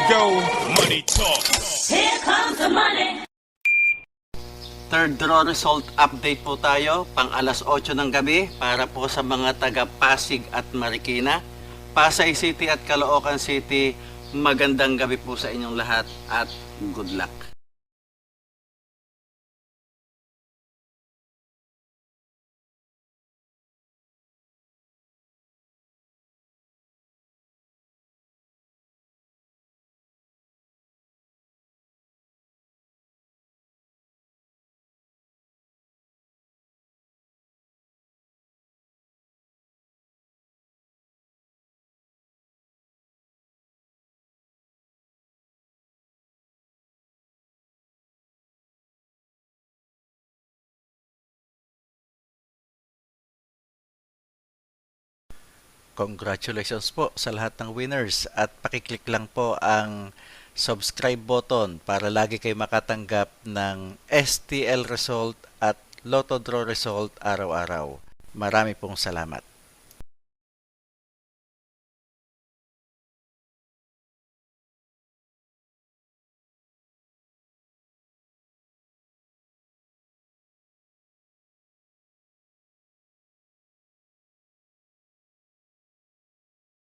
go. Money talk. Here comes the money. Third draw result update po tayo pang alas 8 ng gabi para po sa mga taga Pasig at Marikina, Pasay City at Caloocan City. Magandang gabi po sa inyong lahat at good luck. Congratulations po sa lahat ng winners at pakiclick lang po ang subscribe button para lagi kayo makatanggap ng STL result at Lotto Draw result araw-araw. Marami pong salamat.